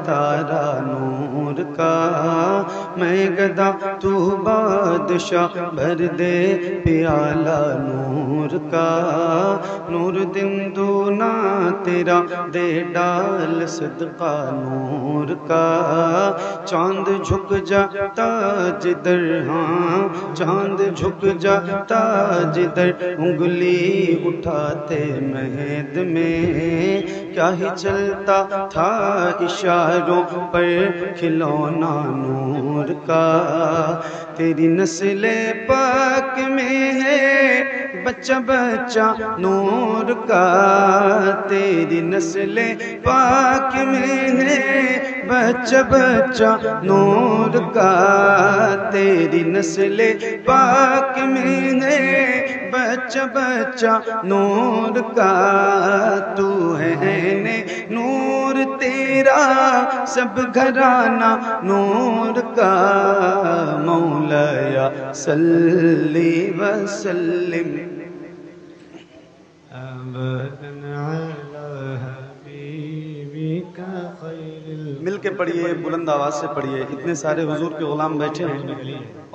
ستارہ نور کا، میں گدا تو بادشاہ، بھر دے پیالہ نور کا، نور دن دونا تیرا دے ڈال صدقہ نور کا، چاند جھک جاتا جدھر، ہاں چاند جھک جاتا جدھر، انگلی اٹھاتے مہد میں، کیا ہی چلتا تھا اشاروں پر کھلونا نور کا، تیری نسل پاک میں ہے بچہ بچہ نور کا، تیری نسل پاک میں ہے بچہ بچہ نور کا، تیری نسل پاک میں ہے بچہ بچہ نور کا، تو ہے عین نور تیرا سب گھرانہ نور کا، مولایا صلی وسلم مل کے پڑھیے، بلند آواز سے پڑھیے، اتنے سارے حضور کے غلام بیٹھے ہیں،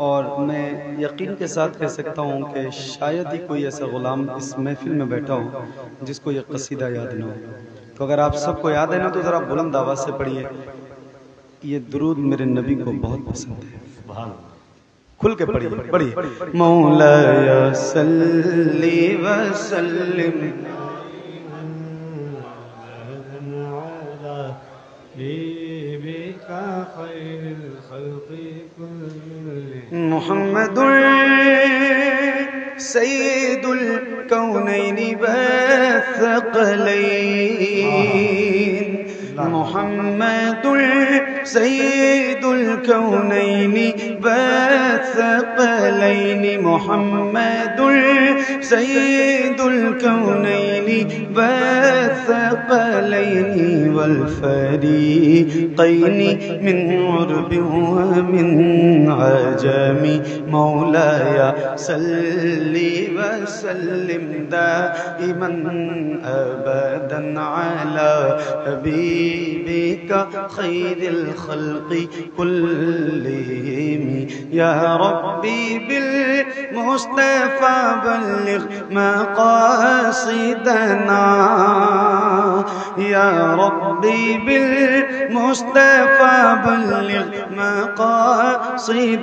اور میں یقین کے ساتھ کہہ سکتا ہوں کہ شاید ہی کوئی ایسا غلام اس محفل میں بیٹھا ہو جس کو یہ قصیدہ یاد نہ ہو، تو اگر آپ سب کو یاد ہے نا تو ذرا بلند آواز سے پڑھیے، یہ درود میرے نبی کو بہت پسند ہے، سبحان اللہ، کھل کے پڑھیے پڑھیے، مولایا صلی وسلم محمد سید الکونین والثقلین، محمد سید الکونین والثقلین، محمد سید الکونین والثقلین والفریقین من عرب ومن عجم، مولایا صلی وسلم دائما ابدا علی حبیبک خیر الخلق كلهم، یا ربی بالمصطفى بلغ مقاصدنا، یا ربی بالمصطفى بلغ مقاصدنا،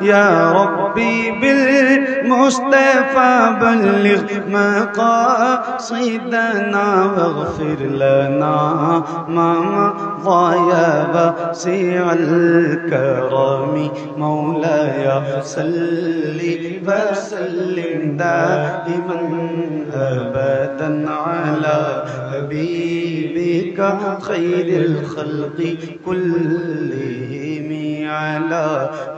یا ربی بالمصطفى بلغ مقاصدنا، واغفر لنا ما مضى يا واسع الكرم، مولاي صل وسلم دائما ابدا على حبيبك خير الخلق كلهم، على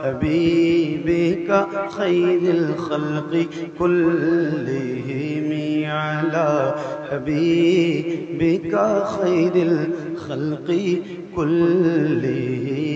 حبيبك خير الخلق كلهم، على حبيبك خير الخلق كلهم.